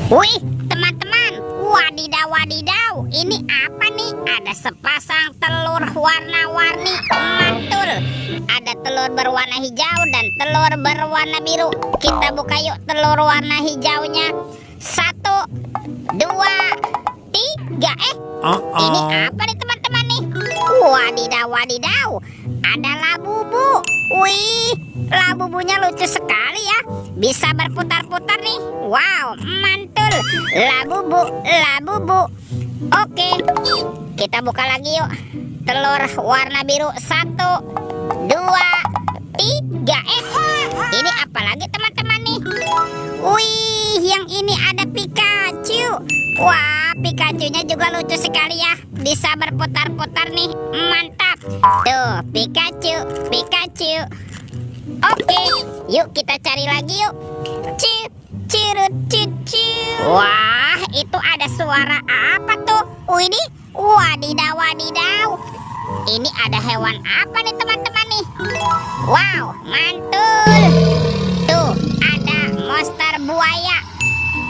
Wih, teman-teman, wadidaw wadidaw, ini apa nih? Ada sepasang telur warna-warni, mantul. Ada telur berwarna hijau dan telur berwarna biru. Kita buka yuk telur warna hijaunya. 1, 2, 3. Ini apa nih teman-teman nih? Wadidaw wadidaw, ada labubu. Wih, labubunya lucu sekali ya, bisa berputar-putar nih. Wow, mantul. Labubu. Oke, kita buka lagi yuk telur warna biru. 1, 2, 3. Ini apa lagi teman-teman nih? Wih, yang ini ada Pikachu. Wah, Pikachunya juga lucu sekali ya, bisa berputar-putar nih. Mantap. Tuh, Pikachu. Oke, yuk kita cari lagi yuk. Wah, itu ada suara apa tuh? Widih, wadidaw wadidaw. Ini ada hewan apa nih teman-teman nih? Wow, mantul. Tuh, ada monster buaya.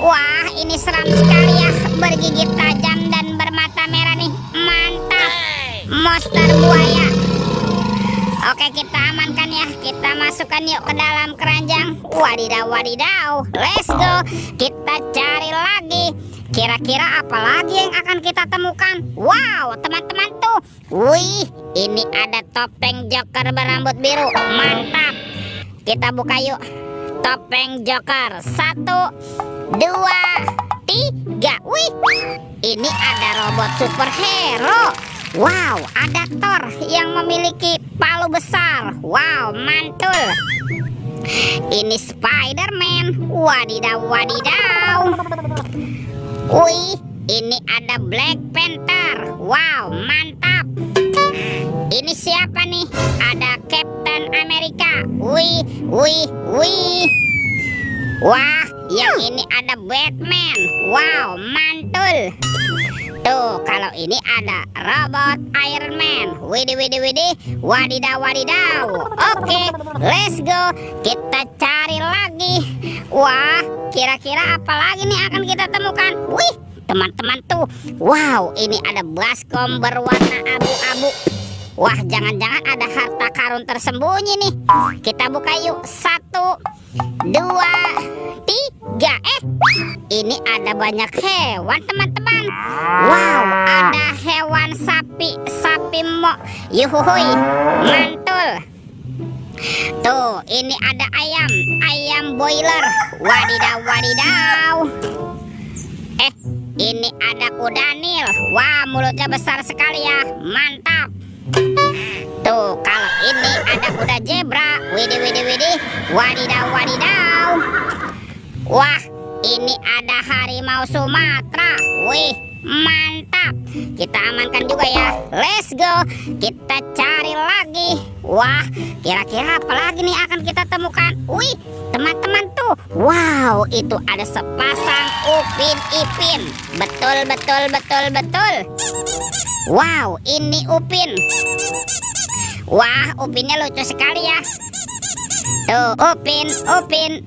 Wah, ini seram sekali ya, bergigit tajam dan bermata merah nih. Mantap, monster buaya. Oke, kita amankan ya. Kita masukkan yuk ke dalam keranjang. Wadidaw wadidaw, let's go. Kita cari lagi. Kira-kira apa lagi yang akan kita temukan? Wow, teman-teman tuh. Wih, ini ada topeng Joker berambut biru. Mantap. Kita buka yuk topeng Joker. 1, 2, 3. Wih, ini ada robot superhero. Wow, ada Thor yang memiliki palu besar. Wow, mantul. Ini Spider-Man. Wadidaw wadidaw. Wih, ini ada Black Panther. Wow, mantap. Ini siapa nih? Ada Captain America. Wih. Wah, yang ini ada Batman. Wow, mantul. Tuh, kalau ini ada robot Iron Man. Widih. Wadidaw wadidaw. Oke, let's go. Kita cari lagi. Wah, kira-kira apa lagi nih akan kita temukan? Wih, teman-teman tuh. Wow, ini ada baskom berwarna abu-abu. Wah, jangan-jangan ada harta karun tersembunyi nih. Kita buka yuk. 1, 2, 3. Ini ada banyak hewan teman-teman. Wow, ada hewan sapi yuhuhui, mantul. Tuh, ini ada ayam boiler. Wadidaw. Ini ada kuda Nil. Wah, mulutnya besar sekali ya, mantap. Tuh, kalau ini ada kuda zebra. Widih. Wadidaw. Wah, ini ada harimau Sumatera. Wih, mantap. Kita amankan juga ya. Let's go. Kita cari lagi. Wah, kira-kira apa lagi nih akan kita temukan? Wih, teman-teman tuh. Wow, itu ada sepasang upin ipin. Betul. Wow, ini upin. Wah, upinnya lucu sekali ya. Tuh, upin. Oke.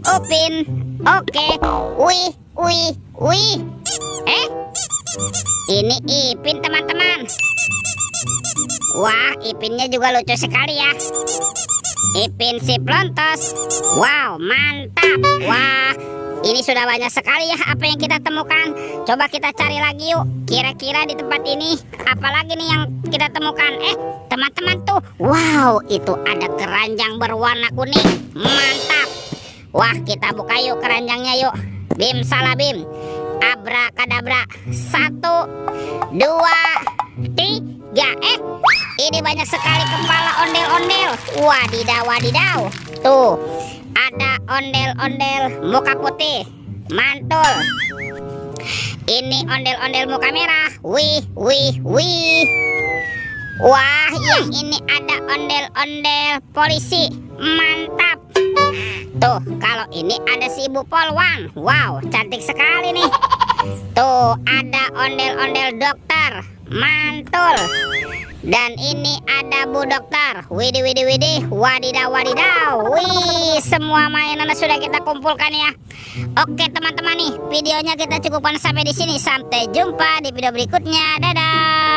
Wih. Ini ipin teman-teman. Wah, ipinnya juga lucu sekali ya. Ipin si Plontos. Wow, mantap. Wah, ini sudah banyak sekali ya apa yang kita temukan. Coba kita cari lagi yuk. Kira-kira di tempat ini apalagi nih yang kita temukan? Teman-teman tuh. Wow, itu ada keranjang berwarna kuning. Mantap. Wah, kita buka yuk keranjangnya yuk. Bim salah bim. Abrakadabra. 1, 2, 3. Ini banyak sekali kepala ondel-ondel. Wadidaw. Tuh, ada ondel-ondel muka putih. Mantul. Ini ondel-ondel muka merah. Wih. Wah, yang ini ada ondel-ondel polisi. Mantap. Tuh, kalau ini ada si Ibu Polwan. Wow, cantik sekali nih. Tuh, ada ondel-ondel dokter. Mantul. Dan ini ada Bu Dokter. Widih, widih, widih. Wadidaw, wadidaw. Wih, semua mainan sudah kita kumpulkan ya. Oke teman-teman nih, videonya kita cukupkan sampai di sini. Sampai jumpa di video berikutnya. Dadah.